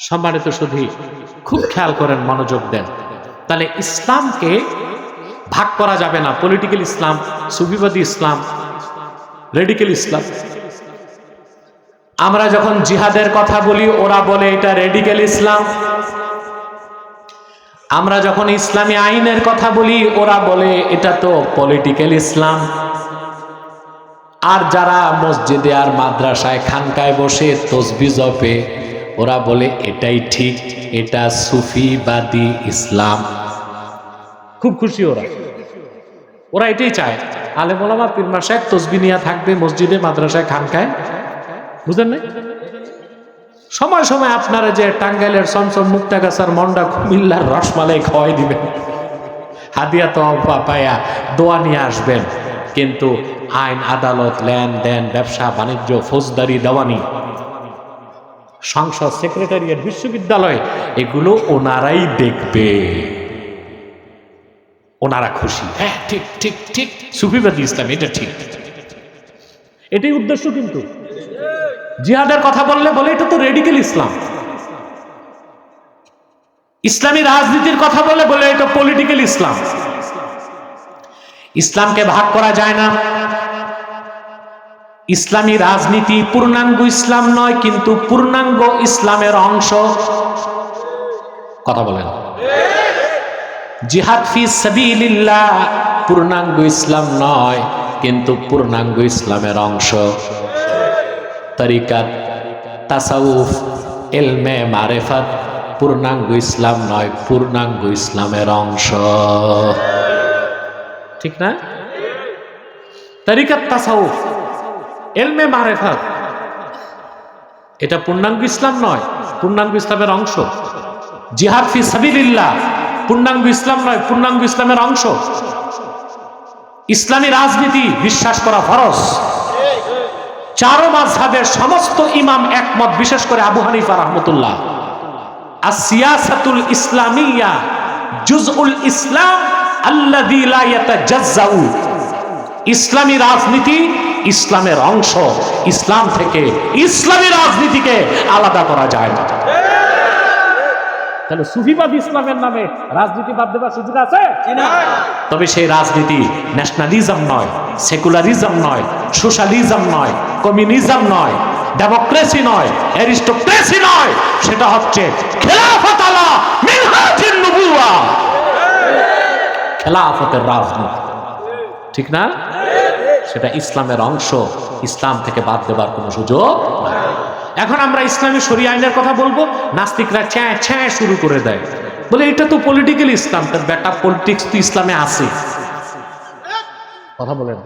সম্মানিত সুধী, খুব খেয়াল করেন, মনোযোগ দেন। তাহলে ইসলামকে ভাগ করা যাবে না, পলিটিক্যাল ইসলাম, সুফিবাদী ইসলাম, রেডিক্যাল ইসলাম। আমরা যখন জিহাদের কথা বলি ওরা বলে এটা রেডিক্যাল ইসলাম। আমরা যখন ইসলামী আইনের কথা বলি ওরা বলে এটা তো পলিটিক্যাল ইসলাম। আর যারা মসজিদে আর মাদ্রাসায় খানকায় বসে তসবি জপে ওরা বলে এটাই ঠিক, এটা সুফিবাদী ইসলাম। খুব খুশি ওরা এটাই চায়। আলেম ওলামা পীর মাশায়েখ তসবি নিয়ে থাকবে মসজিদে মাদ্রাসায় খানকায়, বুঝলেন না? সময় সময় আপনারা যে টাঙ্গাইলের চমচম মুক্তাগাছার মন্ডা কুমিল্লার রসমালাই খাওয়াই দিবেন, হাদিয়া তো পায়া দোয়া নিয়ে আসবেন, কিন্তু আইন আদালত, লেনদেন, ব্যবসা বাণিজ্য, ফৌজদারি, দেওয়ানি, সংসদ, সেক্রেটারিয়েট, বিশ্ববিদ্যালয়, এগুলো ওনারাই দেখবে। ওনারা খুশি, হ্যাঁ ঠিক ঠিক ঠিক, সুফিবাদী ইসলাম এটা ঠিক, এটাই উদ্দেশ্য। কিন্তু জিহাদের কথা বললে বলে এটা তো রেডিক্যাল ইসলাম। ইসলামী রাজনীতির কথা বলে বলে এটা পলিটিক্যাল ইসলাম। ইসলামকে ভাগ করা যায় না। ইসলামী রাজনীতি পূর্ণাঙ্গ ইসলাম নয়, কিন্তু পূর্ণাঙ্গ ইসলামের অংশ। কথা বলেন। জিহাদ ফি সাবিলিল্লাহ পূর্ণাঙ্গ ইসলাম নয়, কিন্তু পূর্ণাঙ্গ ইসলামের অংশ। তরিকাত, তাসাউফ, ইলমে মারিফাত পূর্ণাঙ্গ ইসলাম নয়, পূর্ণাঙ্গ ইসলামের অংশ। ঠিক না? তরিকাত, তাসাউফ, ইলমে মারিফাত এটা পূর্ণাঙ্গ ইসলাম নয়, পূর্ণাঙ্গ ইসলামের অংশ। জিহাদ ফি সাবিলিল্লাহ পূর্ণাঙ্গ ইসলাম নয়, পূর্ণাঙ্গ ইসলামের অংশ। ইসলামী রাজনীতি বিশ্বাস করা ফরজ। চারো মাযহাবের সমস্ত ইমাম একমত, বিশেষ করে আবু হানিফা রাহমাতুল্লাহ। আস-সিয়াসাতুল ইসলামিয়া জুজউল ইসলাম আল্লাযী লা ইয়াতাজাজ্জাউ। ইসলামী রাজনীতি ইসলামের অংশ। ইসলাম থেকে ইসলামী রাজনীতিকে আলাদা করা যায় না। তাহলে সুফিবাদী ইসলামের নামে রাজনীতি বাদ দেবার সুযোগ আছে? তবে সেই রাজনীতি ন্যাশনালিজম নয়, সেকুলারিজম নয়, সোশ্যালিজম নয়, কমিউনিজম নয়, ডেমোক্রেসি নয়, অ্যারিস্টোক্রেসি নয়, সেটা হচ্ছে খেলাফত আলা মিনহাজিন নবুওয়া, খেলাফতের রাজনীতি। ঠিক না? সেটা ইসলামের অংশ, ইসলাম থেকে বাদ দেবার কোনো সুযোগ নাই। এখন আমরা ইসলামী শরিয়া আইনের কথা বলবো, নাস্তিকরা ছ্যাঁ ছ্যাঁ শুরু করে দেয়, বলে এটা তো পলিটিক্যাল ইসলাম। তার বেটা, পলিটিক্স তো ইসলামে আছে। কথা বলেন।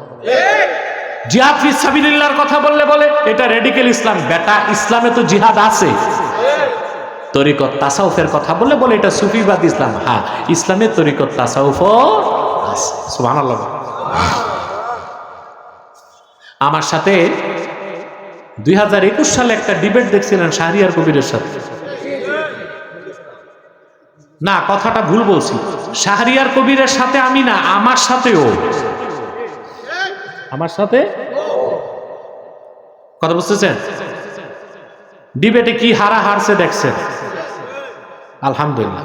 জিহাদ ফি সাবিলিল্লাহর কথা বললে বলে এটা রেডিক্যাল ইসলাম। বেটা, ইসলামে তো জিহাদ আছে। তরিকত, তাসাউফের কথা বললে বলে এটা সুফিবাদ ইসলাম। হ্যাঁ, ইসলামের তরিকত, তাসাউফও আছে। সুবহানাল্লাহ। আমার সাথে 2021 সালে একটা ডিবেট দেখছিলেন শাহরিয়ার কবিরের সাথে। না, কথাটা ভুল বলছি, শাহরিয়ার কবিরের সাথে আমি না, আমার সাথেও, আমার সাথে কথা বুঝতেছেন? ডিবেটে কি হারছে দেখছেন? আলহামদুলিল্লাহ।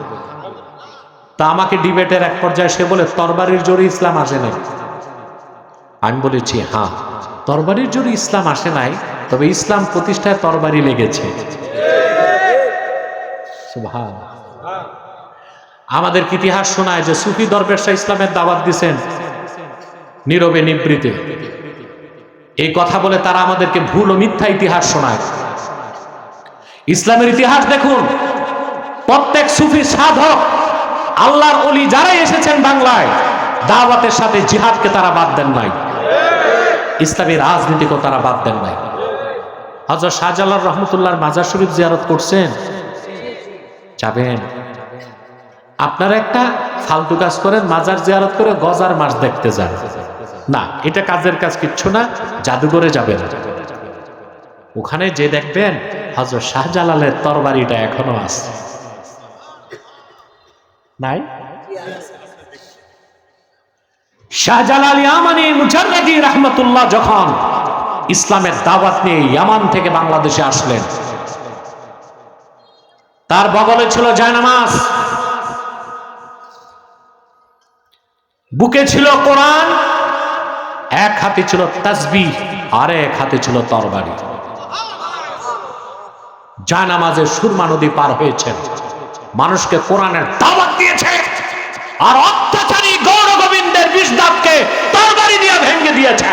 তা আমাকে ডিবেটের এক পর্যায়ে সে বলে তরবারির জোরে ইসলাম আসে নাই। আমি বলেছি হ্যাঁ, তরবারির জোরে ইসলাম আসে নাই, তবে ইসলাম প্রতিষ্ঠায় তরবারি লেগেছে। সুবহানাল্লাহ। আমাদের ইতিহাস শোনায় যে সুফি দরবেশরা ইসলামের দাওয়াত দিয়েছেন নীরবে নিভৃতে। এই কথা বলে তারা আমাদেরকে ভুল ও মিথ্যা ইতিহাস শোনায়। ইসলামের ইতিহাস দেখুন, প্রত্যেক সুফি সাধক, আল্লাহর ওলি যারাই এসেছেন বাংলায়, দাওয়াতের সাথে জিহাদকে তারা বাদ দেন নাই, ইসলামী রাজনীতিকেও তারা বাদ দেন নাই। হযরত শাহজালাল রহমতুল্লাহর মাজার শরীফ জিয়ারত করছেন? যাবেন। আপনারা একটা ফালতু কাজ করেন, মাজার জিয়ারত করে গজার মাস দেখতে যান না, এটা কাজের কাজ কিচ্ছু না। জাদুঘরে যাবেন, ওখানে যে দেখবেন হযরত শাহজালালের তরবারিটা এখনো আছে। নাই? শাহজালাল ইয়ামানি মুজাররাদি রাহমাতুল্লাহ যখন ইসলামের দাওয়াত নিয়ে ইয়ামান থেকে বাংলাদেশে আসলেন, তার বগলে ছিল জায়নামাজ, বুকে ছিল কোরআন, এক হাতে ছিল তাসবিহ আর এক হাতে ছিল তরবারি। জায়নামাজের সুরমা নদী পার হয়েছেন, মানুষকে কোরআনের দাওয়াত দিয়েছে, আর অত্যাচারী গৌর গোবিন্দের বিষদাঁতকে তরবারি দিয়ে ভেঙে দিয়েছে।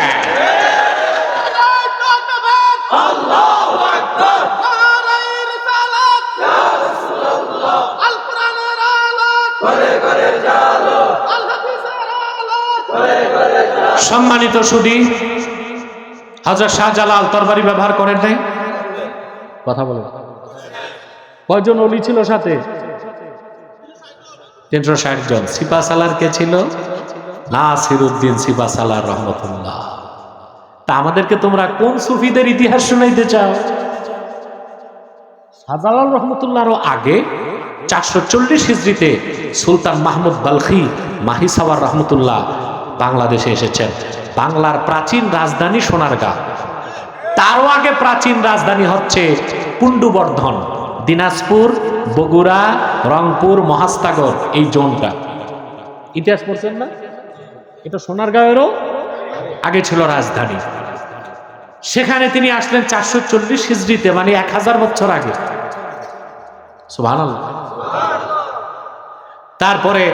আল্লাহু আকবার। সম্মানিত সুধী, হযরত শাহজালাল তরবারি ব্যবহার করেন নাই? কথা বলে কয়জন ওলি ছিল সাথে? 360 জন। সিপা সালার কে ছিল? নাসিরউদ্দিন সিপা সালার রহমতুল্লাহ। তা আমাদেরকে তোমরা কোন সুফিদের ইতিহাস শুনাইতে চাও? শাহজালাল রহমতুল্লাহরও আগে 440 হিজরিতে সুলতান মাহমুদ বালখি মাহিসাওয়ার রহমতুল্লাহ বাংলাদেশে এসেছেন। বাংলার প্রাচীন রাজধানী সোনারগাঁ, তারও আগে প্রাচীন রাজধানী হচ্ছে কুণ্ডুবর্ধন, দিনাজপুর, বগুড়া, রংপুর, মহাস্তাগর, এই জোনটা। ইতিহাস পড়ছেন না? এটা সোনারগাঁয়েরও আগে ছিল রাজধানী। সেখানে তিনি আসলেন 440 হিজরিতে, মানে 1000 বছর আগে। সুবহানাল্লাহ। তারপরে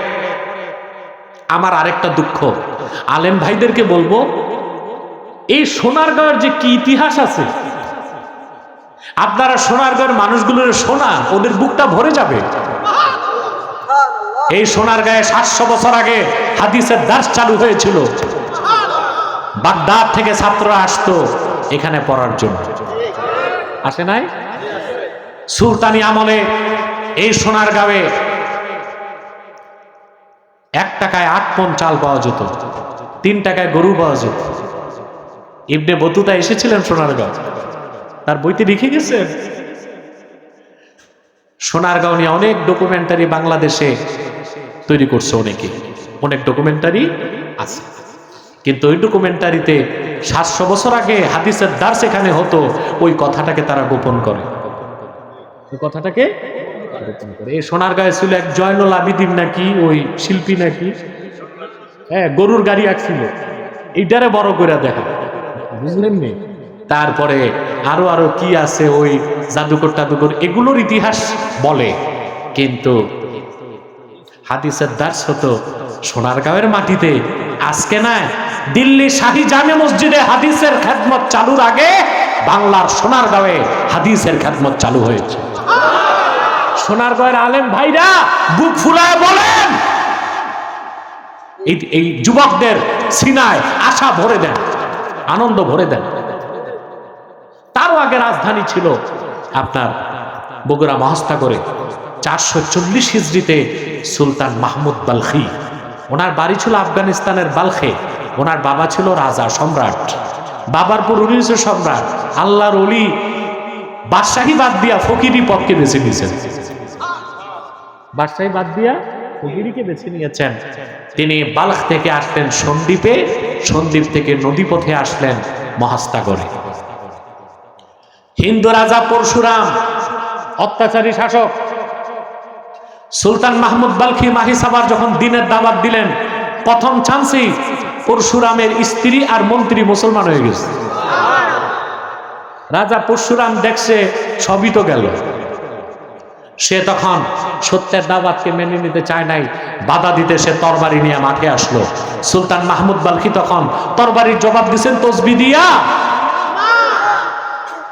আমার আরেকটা দুঃখ, আলেম ভাইদেরকে বলবো, এই সোনারগাঁয়ের যে কি ইতিহাস আছে, আপনারা সোনারগাঁয়ের মানুষগুলোর শোনান, ওদের বুকটা ভরে যাবে। এই সোনারগাঁয়ে 700 বছর আগে হাদিসের দার্স চালু হয়েছিল। বাগদাদ থেকে ছাত্ররা আসতো এখানে পড়ার জন্য, আসে নাই? সুলতানি আমলে এই সোনারগাঁয়ে 1 টাকায় 8 পণ চাল পাওয়া যেত, 3 টাকায় গরু পাওয়া যেত। ইবনে বতুতা এসেছিলেন সোনারগাঁও, তার বইতে লিখে গেছেন। সোনারগাঁও নিয়ে অনেক ডকুমেন্টারি বাংলাদেশে তৈরি করছে অনেকে, অনেক ডকুমেন্টারি আছে। কিন্তু ওই ডকুমেন্টারিতে 700 বছর আগে হাদিসের দার্স এখানে হতো, ওই কথাটাকে তারা গোপন করে। ওই কথাটাকে গোপন করে। এই সোনারগাঁয়ে ছিল এক জয়নুল আবিদিন নাকি, ওই শিল্পী নাকি, হ্যাঁ, গরুর গাড়ি আঁকছিল, এইটারে বড় করে দেখা, বুঝলেন নি? তারপরে আরো আরো কি আছে, ওই জাদুকর টাদুকর, এগুলোর ইতিহাস বলে। কিন্তু হাদিসের দার্স হতো সোনারগাঁয়ের মাটিতে। আজকে না, দিল্লি শাহী জামে মসজিদে হাদিসের খেদমত চালুর আগে বাংলার সোনারগাঁয়ে হাদিসের খেদমত চালু হয়েছে। সোনারগাঁয়ের আলেম ভাইরা বুক ফুলায় বলেন, এই যুবকদের সিনায় আশা ভরে দেন, আনন্দ ভরে দেন। তারও আগে রাজধানী ছিল আপনার বগুড়া মহাস্তাগরে। 440 হিজরিতে সুলতান মাহমুদ বালখি, ওনার বাড়ি ছিল আফগানিস্তানের বালখে। ওনার বাবা ছিল রাজা, সম্রাট। বাবার পর উনি হচ্ছে সম্রাট। আল্লাহর ওলি বাদশাহী বাদ দিয়া ফকিরি পথকে বেছে নিয়েছেন। বাদশাহী বাদ দিয়া ফকিরিকে বেছে নিয়েছেন। তিনি বালখ থেকে আসলেন সন্দ্বীপে, সন্দ্বীপ থেকে নদীপথে আসলেন মহাস্তাগরে। হিন্দু রাজা পরশুরাম অত্যাচারী শাসক। সুলতান মাহমুদ বালখি মাহিসাবার যখন দিনের দাওয়াত দিলেন, প্রথম চান্সেই পরশুরামের স্ত্রী আর মন্ত্রী মুসলমান হয়ে গেছে। রাজা পরশুরাম দেখছে সবই তো গেল, সে তখন সত্যের দাওয়াতকে মেনে নিতে চায় নাই, বাধা দিতে সে তরবারি নিয়ে মাঠে আসলো। সুলতান মাহমুদ বালখি তখন তরবারির জবাব দিচ্ছেন তসবি দিয়া,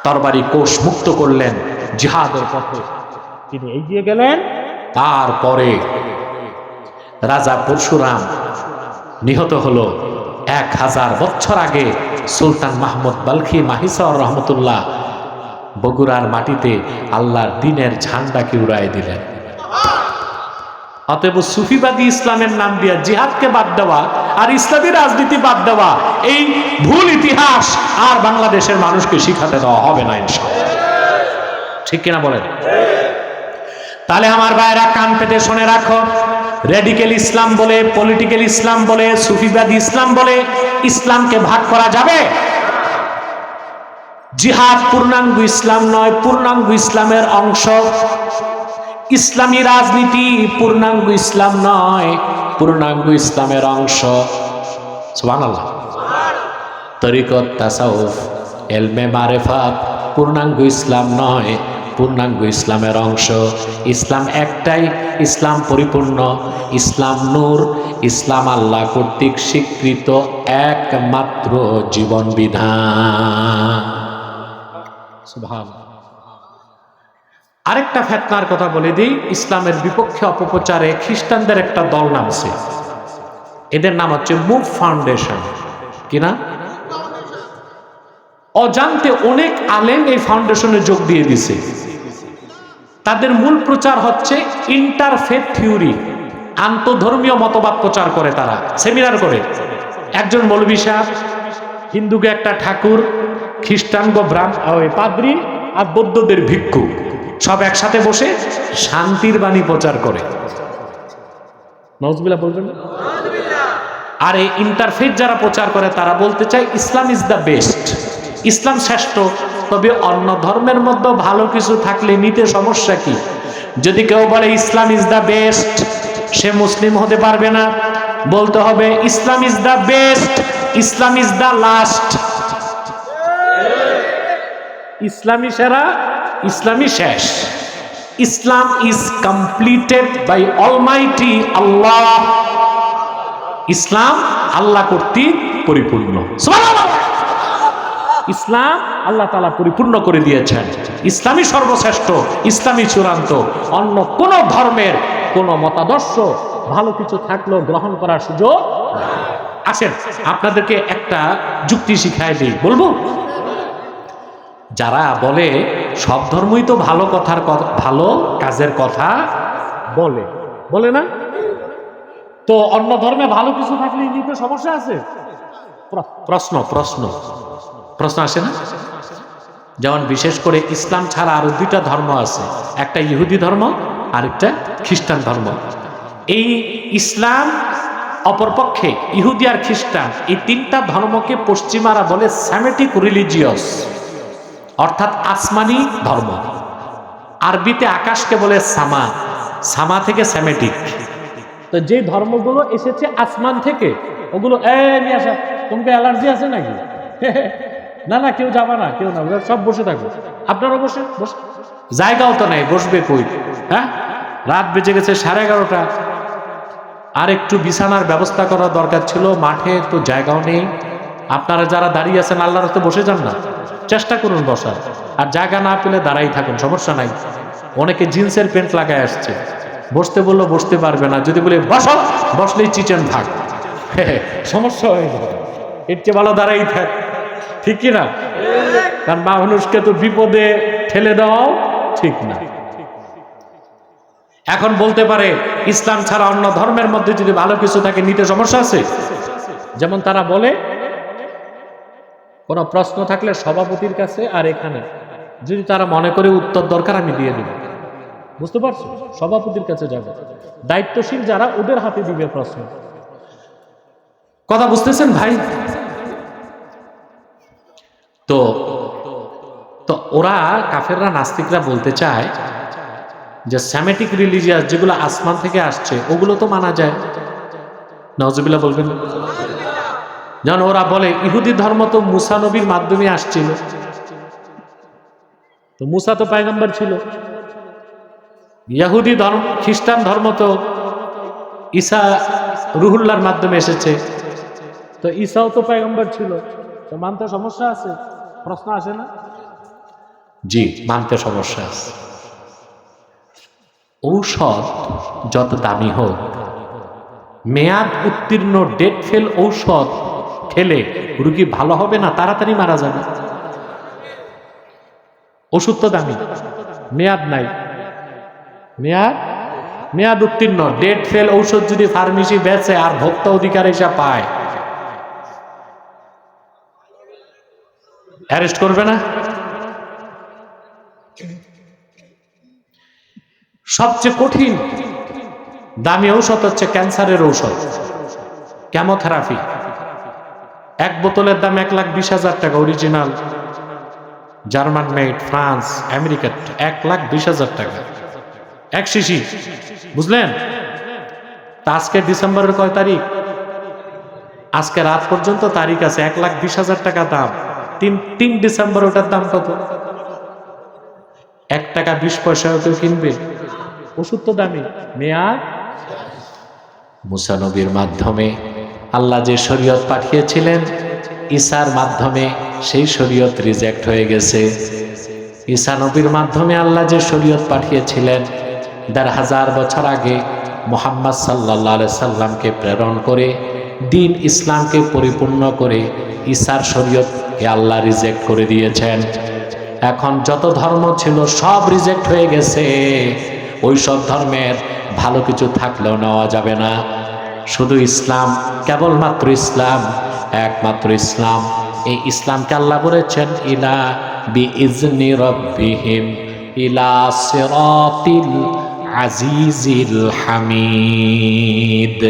তরবারি কোষ মুক্ত করলেন, জিহাদের পথে তিনি এগিয়ে গেলেন। তারপরে রাজা পরশুরাম নিহত হলো 1000 বছর আগে। সুলতান মাহমুদ বালখি মাহিসাওয়ার রহমতুল্লাহ বগুড়ার মাটিতে আল্লাহর দ্বীনের ঝান্ডাকে উড়ায় দিলেন। অতএব সুফিবাদী ইসলামের নাম দিয়া জিহাদকে বাদ দেওয়া আর ইসলামী রাজনীতি বাদ দেওয়া, এই ভুল ইতিহাস আর বাংলাদেশের মানুষকে শিখাতে দেওয়া হবে না ইনশাআল্লাহ। ঠিক কিনা বলেন? তাহলে আমার ভাইরা কান পেতে শুনে রাখো, রেডিক্যাল ইসলাম বলে, পলিটিক্যাল ইসলাম বলে, সুফিবাদী ইসলাম বলে ইসলামকে ভাগ করা যাবে? জিহাদ পূর্ণাঙ্গ ইসলাম নয়, পূর্ণাঙ্গ ইসলামের অংশ। ইসলামী রাজনীতি পূর্ণাঙ্গ ইসলাম নয়, পূর্ণাঙ্গ ইসলামের অংশ। সুবহানাল্লাহ। তরিকত, তাসাউফ, এলমে মারেফাত পূর্ণাঙ্গ ইসলাম নয়, পূর্ণাঙ্গ ইসলামের অংশ। ইসলাম একটাই, ইসলাম পরিপূর্ণ, ইসলাম নূর, ইসলাম আল্লাহ কর্তৃক স্বীকৃত একমাত্র জীবন বিধান। সুবহানাল্লাহ। আরেকটা ফিতনার কথা বলে দিই, ইসলামের বিপক্ষে অপপ্রচারে খ্রিস্টানদের একটা দল নামছে, এদের নাম হচ্ছে মুভ ফাউন্ডেশন। কি না? অজান্তে অনেক আলেম এই ফাউন্ডেশনে যোগ দিয়ে দিছে। তাদের মূল প্রচার হচ্ছে ইন্টারফেথ থিওরি, আন্তধর্মীয় মতবাদ প্রচার করে। তারা সেমিনার করে, একজন মৌলভী সাহেব, হিন্দুকে একটা ঠাকুর, খ্রিস্টান গো পাদ্রী আর বৌদ্ধদের ভিক্ষু সব একসাথে বসে শান্তির বাণী প্রচার করে। নাউজুবিল্লাহ বলবেন না? আর এই ইন্টারফেথ যারা প্রচার করে তারা বলতে চায় ইসলাম ইজ দ্য বেস্ট, ইসলাম শ্রেষ্ঠ। তবে অন্য ধর্মের মধ্যে ভালো কিছু থাকলে নিতে সমস্যা কি? যদি কেউ বলে ইসলাম ইজ দ্য বেস্ট, সে মুসলিম হতে পারবে না। বলতে হবে Islam is the best, Islam is the last. ইসলামী সেরা, ইসলামী শেষ। Islam is completed by almighty Allah. ইসলাম আল্লাহ কর্তৃক পরিপূর্ণ। ইসলাম আল্লাহ তাআলা পরিপূর্ণ করে দিয়েছেন। ইসলামই সর্বশ্রেষ্ঠ, ইসলামই চূড়ান্ত। অন্য কোন ধর্মের কোন মতাদর্শ ভালো কিছু থাকলেও গ্রহণ করার সুযোগ। আসেন আপনাদেরকে একটা যুক্তি শিখাই দিই, বলবো? যারা বলে সব ধর্মই তো ভালো কথার ভালো কাজের কথা বলে, বলে না? তো অন্য ধর্মে ভালো কিছু থাকলে নিতে সমস্যা আছে? প্রশ্ন প্রশ্ন প্রশ্ন আসে না? যেমন বিশেষ করে ইসলাম ছাড়া আরো দুইটা ধর্ম আছে, একটা ইহুদি ধর্ম আর একটা খ্রিস্টান ধর্ম। এই ইসলাম অপরপক্ষে ইহুদি আর খ্রিস্টান, এই তিনটা ধর্মকে পশ্চিমারা বলে সেমেটিক রিলিজিয়াস, অর্থাৎ আসমানি ধর্ম। আরবিতে আকাশকে বলে সামা, সামা থেকে সেমেটিক। তো যে ধর্মগুলো এসেছে আসমান থেকে, ওগুলো নিয়ে আসা। তোমাকে অ্যালার্জি আছে নাকি? না না, কেউ যাবা না, কেউ না, সব বসে থাকো। আপনারা বসে বসে, জায়গাও তো নাই, বসবে কই? হ্যাঁ, রাত বেজে গেছে 11:30। আর একটু বিছানার ব্যবস্থা করা দরকার ছিল, মাঠে তো জায়গাও নেই। আপনারা যারা দাঁড়িয়ে আছেন আল্লাহর রাস্তায় বসে যান না, চেষ্টা করুন বসার। আর জায়গা না পেলে দাঁড়াই থাকুন, সমস্যা নাই। অনেকে জিন্সের প্যান্ট লাগায় আসছে, বসতে বললো বসতে পারবে না। যদি বলে বসো, বসলেই চিচেন ভাগ, সমস্যা হয়ে যাবে। এর চেয়ে ভালো দাঁড়াই থাক, ঠিক কিনা? কারণ মানুষকে তো বিপদে ঠেলে দেওয়াও ঠিক না। এখন বলতে পারে ইসলাম ছাড়া অন্য ধর্মের মধ্যে যদি ভালো কিছু থাকে নিতে সমস্যা আছে? যেমন তারা বলে কোন প্রশ্ন থাকলে সভাপতির কাছে আর এখানে, যদি তারা মনে করে উত্তর দরকার আমি দিয়ে দেব। বুঝতে পারছো? সভাপতির কাছে যাবে, দায়িত্বশীল যারা ওদের হাতে দিবে প্রশ্ন। কথা বুঝতেছেন ভাই? তো তো ওরা কাফেররা, নাস্তিকরা বলতে চায় যে সেমেটিক রিলিজিয়াস যেগুলো আসমান থেকে আসছে ওগুলো তো মানা যায়। নাউজুবিল্লাহ বলবেন? যেমন ওরা বলে ইহুদি ধর্ম তো মুসা নবীর মাধ্যমে আসছিল, তো মুসা তো পয়গম্বর ছিল। ইহুদি ধর্ম, খ্রিস্টান ধর্ম তো ঈসা রুহুল্লাহর মাধ্যমে এসেছে, তো ঈসাও তো পয়গম্বর ছিল। তো মানতে সমস্যা আছে? প্রশ্ন আসে না? জি, মানতে সমস্যা আছে। ঔষধ যত দামি হোক, মেয়াদ উত্তীর্ণ ডেট ফেল ঔষধ খেলে রোগী ভালো হবে না, তাড়াতাড়ি মারা যাবে। ওষুধ তো দামি, মেয়াদ নাই, মেয়াদ উত্তীর্ণ ডেট ফেল ঔষধ যদি ফার্মেসি বেচে আর ভোক্তা অধিকার এসে পায়, অ্যারেস্ট করবে না? সবচেয়ে কঠিন দামি ঔষধ হচ্ছে ক্যান্সারের ঔষধ, কেমোথেরাপি। এক বোতলের দাম 1,20,000 টাকা, original German made, France, America, 1,20,000 টাকা। এক শিশি, বুঝলেন? তা আজকে ডিসেম্বরের কয় তারিখ? আজকে রাত পর্যন্ত তারিখ আছে, 1,20,000 টাকা দাম। 3 ডিসেম্বর ওটার দাম কত? 1 টাকা 20 পয়সাও কেউ কিনবে? ওষুধ তো দামি। মেয়াদ। মুসা নবীর মাধ্যমে আল্লাহ যে শরীয়ত পাঠিয়েছিলেন, ঈসার মাধ্যমে সেই শরীয়ত রিজেক্ট হয়ে গেছে। ঈসা নবীর মাধ্যমে আল্লাহ যে শরীয়ত পাঠিয়েছিলেন, 1,500 বছর আগে মুহাম্মদ সাল্লাল্লাহু আলাইহি সাল্লামকে প্রেরণ করে দিন ইসলামকে পরিপূর্ণ করে ঈসার শরীয়তকে আল্লাহ রিজেক্ট করে দিয়েছেন। এখন যত ধর্ম ছিল সব রিজেক্ট হয়ে গেছে। ওই সব ধর্মের ভালো কিছু থাকলেও নেওয়া যাবে না, শুধু ইসলাম, কেবলমাত্র ইসলাম, একমাত্র ইসলাম। এই ইসলামকে আল্লাহ বলেছেন ইলা বিইজনি রাব্বিহিম ইলা সিরাতিল আজিজিল হামিদ।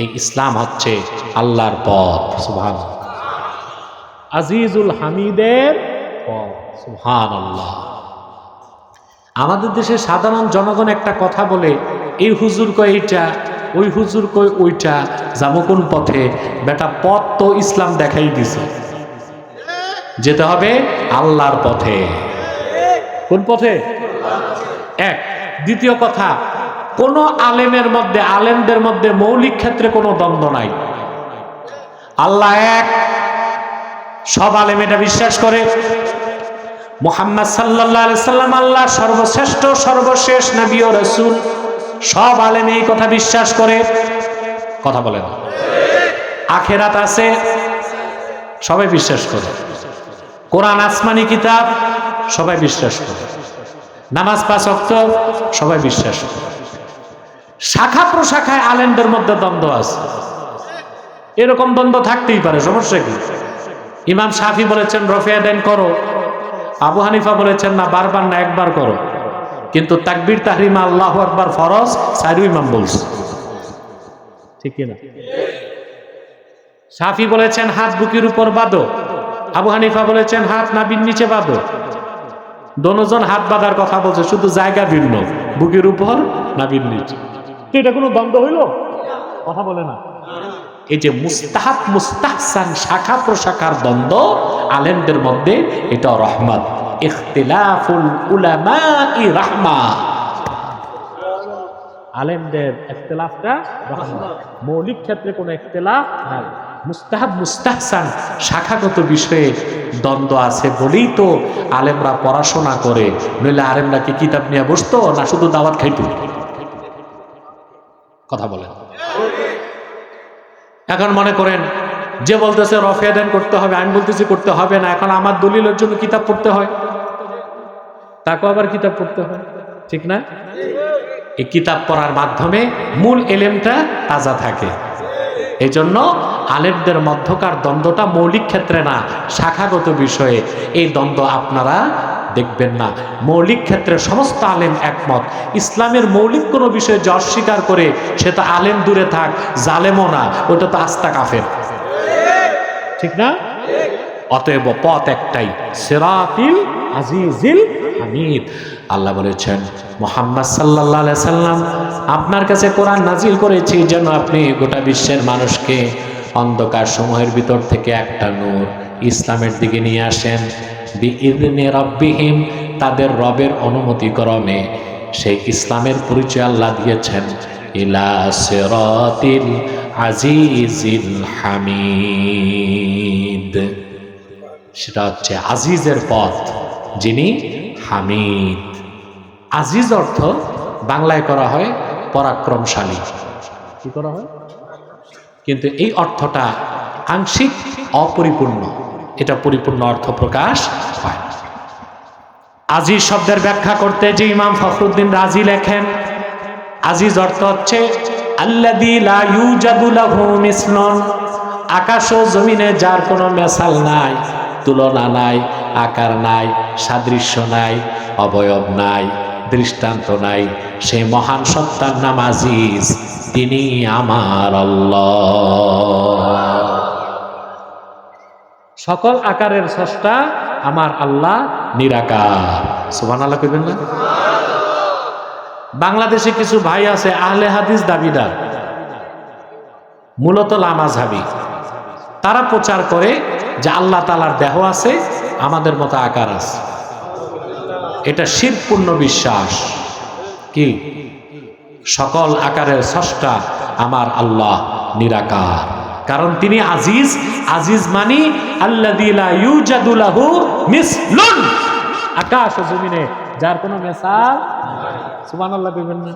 এই ইসলাম হচ্ছে আল্লাহর পথ। সুবহানাল্লাহ। আজিজুল হামিদের পথ। সুবহানাল্লাহ। আমাদের দেশে সাধারণ জনগণ একটা কথা বলে, এই হুজুর কয় এইটা, ওই হুজুর কয় ওইটা, যাবো কোন পথে? বেটা, পথ তো ইসলাম দেখাই দিছে, যেতে হবে আল্লাহর পথে। কোন পথে? এক। দ্বিতীয় কথা, কোন আলেমদের মধ্যে মৌলিক ক্ষেত্রে কোনো দ্বন্দ্ব নাই। আল্লাহ এক, সব আলেম এটা বিশ্বাস করে। মুহাম্মদ সাল্লাল্লাহু আলাইহি সাল্লাম আল্লাহ সর্বশ্রেষ্ঠ সর্বশেষ নবী ও রাসূল, সব আলেম এই কথা বিশ্বাস করে। কথা বলেন। আখিরাত আছে, সবাই বিশ্বাস করে। কোরআন আসমানি কিতাব, সবাই বিশ্বাস করে। নামাজ 5 ওয়াক্ত, সবাই বিশ্বাস করে। শাখা প্রশাখায় আলেমদের মধ্যে দ্বন্দ্ব আছে, এরকম দ্বন্দ্ব থাকতেই পারে, সমস্যা কি? ইমাম শাফি বলেছেন রফিয়া দেন করো, আবু হানিফা বলেছেন না, বারবার না, একবার করো। কিন্তু তাকবীর তাহরিমা আল্লাহু আকবার ফরজ, চারু ইমাম বলছে, ঠিক কিনা? শাফি বলেছেন হাত বুকের উপর বাঁধো, আবু হানিফা বলেছেন হাত নাভির নিচে বাঁধো। দোনোজন হাত বাঁধার কথা বলছে, শুধু জায়গা ভিন্ন, বুকের উপর নাভির নিচে। তো এটা কোনো দ্বন্দ্ব হইল? কথা বলে না। এই যে মুস্তাহাব মুস্তাহসান শাখা প্রশাখার দ্বন্দ্ব আলেমদের মধ্যে, এটা রহমত। ইখতিলাফুল উলামাই রাহমা। আলেমদের ইখতিলাফটা রহমত। মৌলিক ক্ষেত্রে কোনো ইখতিলাফ নাই। মুস্তাহাব মুস্তাহসান শাখাগত বিষয়ে দ্বন্দ্ব আছে বলেই তো আলেমরা পড়াশোনা করে, নইলে আলেমরা কি কিতাব নিয়ে বসতো না শুধু দাওয়াত খাইতো? কথা বলেন। এখন মনে করেন যে বলতেছে রফিয়া দান করতে হবে, আমি বলতেছি করতে হবে না। এখন আমার দলিলের জন্য কিতাব পড়তে হয়, তাকেও আবার কিতাব পড়তে হয়, ঠিক না? এই কিতাব পড়ার মাধ্যমে মূল এলেমটা তাজা থাকে। এই জন্য আলেমদের মধ্যকার দ্বন্দ্বটা মৌলিক ক্ষেত্রে না, শাখাগত বিষয়ে এই দ্বন্দ্ব আপনারা দেখবেন না। মৌলিক ক্ষেত্রে সমস্ত আলেম একমত। ইসলামের মৌলিক কোনো বিষয়ে যে অস্বীকার করে, সে তো আলেম দূরে থাক, জালেমও না, ওটা তো আস্তা কাফের, ঠিক না? অতএব পথ একটাই, সিরাতিল আজিজিল হামিদ। আল্লাহ বলেছেন মুহাম্মদ সাল্লাল্লাহু আলাইহি সাল্লাম, আপনার কাছে কোরআন নাজিল করেছি যেন আপনি গোটা বিশ্বের মানুষকে অন্ধকার সমূহের ভিতর থেকে একটা নূর ইসলামের দিকে নিয়ে আসেন। বিইذনি রাব্বিহিম, তাদের রবের অনুমতি ক্রমে সেই ইসলামের পরিচয় আল্লাহ দিয়েছেন, ইলা সিরাতিল আজিজিল হামিদ। সেটা হচ্ছে আজিজের পথ, যিনি হামিদ। আজিজ অর্থ বাংলায় করা হয় পরাক্রমশালী, কি করা হয়? কিন্তু এই অর্থটা আংশিক অপরিপূর্ণ, এটা পরিপূর্ণ অর্থ প্রকাশ পায় না। আজিজ শব্দের ব্যাখ্যা করতে যে ইমাম ফখরুদ্দিন রাজি লেখেন, আজিজ অর্থ হচ্ছে আল্লাযী লা ইউজাদু লাহু মিসলুন, আকাশ ও জমিনে যার কোনো মেসাল নাই, তুলনা নাই, আকার নাই, সাদৃশ্য নাই, অবয়ব নাই, দৃষ্টান্ত নাই, সেই মহান সত্তার নাম আজিজ। তিনি আমার আল্লাহ। সকল আকারের স্রষ্টা আমার আল্লাহ নিরাকার। সুবহানাল্লাহ কইবেন না? বাংলাদেশে কিছু ভাই আছে আহলে হাদিস দাবিদার, মূলত লামাযহাবী। তারা প্রচার করে যে আল্লাহ তাআলার দেহ আছে, আমাদের মতো আকার আছে। এটা শিরকপূর্ণ বিশ্বাস। কি? সকল আকারের স্রষ্টা আমার আল্লাহ নিরাকার, কারণ তিনি আজিজ। আজিজ মানি আল্লাযী লা ইউজাদু লাহু মিসলুন, আকাশ ও জমিনে যার কোনো মিসাল। সুবহানাল্লাহ কইবেন না?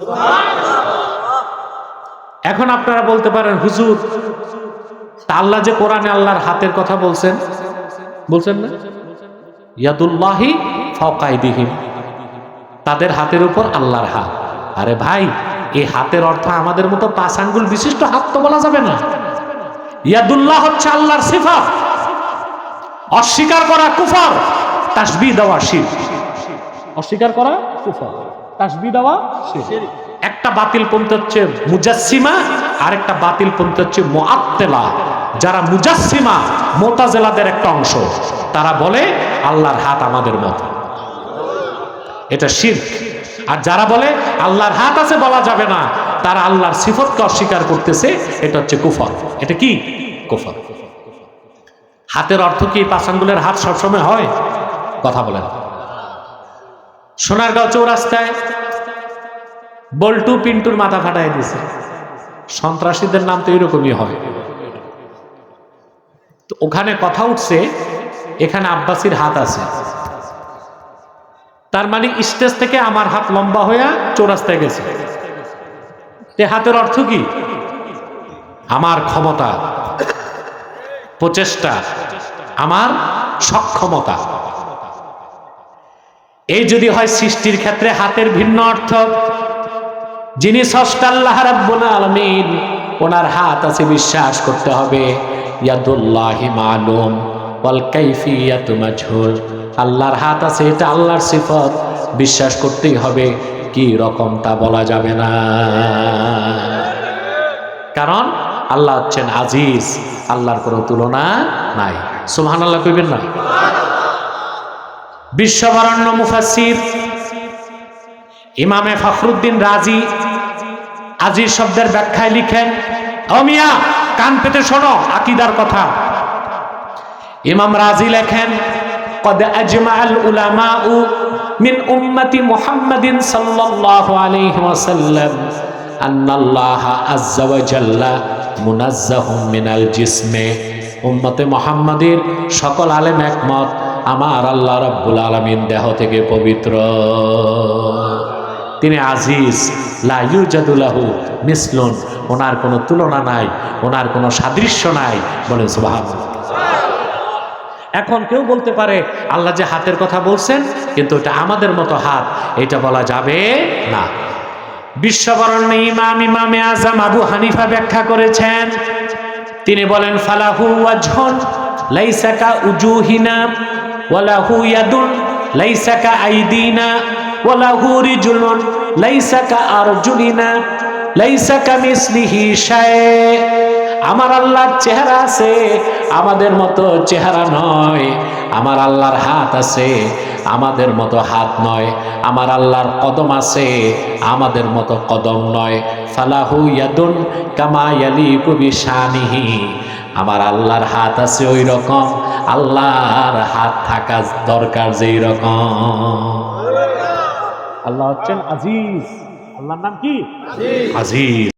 এখন আপনারা বলতে পারেন, হুজুর তা আল্লাহ যে কোরআনে আল্লাহর হাতের কথা বলছেন, বলছেন না? ইয়াদুল্লাহি ফাওকা আইদিহিম, তাদের হাতের উপর আল্লাহর হাত। আরে ভাই, এই হাতের অর্থ আমাদের মতো 5 আঙ্গুল বিশিষ্ট হাত তো বলা যাবে না। ইয়াদুল্লাহ হচ্ছে আল্লাহর সিফাত। অস্বীকার করা কুফর, তাসবিহ দেওয়া শিরক। অস্বীকার করা কুফর, তাসবিহ দেওয়া শিরক। একটা বাতিল পন্থী হচ্ছে মুজাসসিমা, আর একটা বাতিল পন্থী হচ্ছে মুআত্তিলা। যারা মুজাসসিমা, মুতাজিলাদের একটা অংশ, তারা বলে আল্লাহর হাত আমাদের মতো, এটা শিরক। আর যারা বলে আল্লাহর হাত আছে বলা যাবে না, তারা আল্লাহর সিফতকে অস্বীকার করতেছে, এটা হচ্ছে কুফর। এটা কি? কুফর। হাতের অর্থ কি 5 আঙ্গুলের হাত সবসময় হয়? কথা বলেন। সোনারগাঁও চৌরাস্তায় বল্টু পিন্টুর মাথা ফাটাই দিছে। সন্ত্রাসীদের নাম তো এরকমই হয়। তো ওখানে কথা উঠছে এখানে আব্বাসীর হাত আছে, তার মানে স্টেজ থেকে আমার হাত লম্বা হয়ে চৌরাস্তায় গেছে। তে হাতের অর্থ কি? আমার ক্ষমতা, প্রচেষ্টা, আমার সক্ষমতা। এই যদি হয় সৃষ্টির ক্ষেত্রে হাতের ভিন্ন অর্থ, যিনি স্রষ্টা আল্লাহ রাব্বুল আলামিন, ওনার হাত আছে বিশ্বাস করতে হবে। ইয়াদুল্লাহি মালুম ওয়াল কাইফিয়াতু মাজহুল, আল্লাহর হাত আছে এটা আল্লাহর সিফত, বিশ্বাস করতেই হবে, কি রকম তা বলা যাবে না। কারণ আল্লাহ হচ্ছেন আজিজ, আল্লাহর কোনো তুলনা নাই। সুবহানাল্লাহ কইবেন না? বিশ্ববরেণ্য মুফাসসির ইমামে ফখরুদ্দিন রাজি আজিজ শব্দের ব্যাখ্যায় লিখেন, ও মিয়া কান পেতে শোনো আকীদার কথা। ইমাম রাজি লেখেন, قد أجمع العلماء من أمة محمد صلى الله عليه وسلم أن الله عز وجل منزه من الجسم। উম্মতে মুহাম্মাদের সকল আলেম একমত, আমার আল্লাহ রাব্বুল আলামিন দেহ থেকে পবিত্র, তিনি আজিজ। লা ইউজাদু লাহু মিসলুন, ওনার কোনো তুলনা নাই, ওনার কোনো সাদৃশ্য নাই। বলেন সুবহানাল্লাহ। এখন কেউ বলতে পারে আল্লাহ যে হাতের কথা বলছেন, কিন্তু এটা আমাদের মতো হাত, এটা বলা যাবে না। বিশ্ববরেণ্য ইমামে আজম আবু হানিফা ব্যাখ্যা করেছেন, তিনি বলেন, ফালাহু ওয়াজহুন লাইসা কা উজুহিনা ওয়ালাহু ইয়াদুন লাইসা কা আইদিনা ওয়ালাহু রিজুলুন লাইসা কা আরজুলিনা লাইসা কামিসলিহি শাই। আমার আল্লাহর চেহারা আছে, আমাদের মতো চেহারা নয়। আমার আল্লাহর হাত আছে, আমাদের মতো হাত নয়। আমার আল্লাহর কদম আছে, আমাদের মতো কদম নয়। ফালাহু ইয়াদুন কামা ইয়ালিকু বিশানিহি, আমার আল্লাহর হাত আছে ওই রকম আল্লাহর হাত থাকা দরকার যেই রকম। আল্লাহ হচ্ছেন আজিজ। আল্লাহর নাম কি? আজিজ।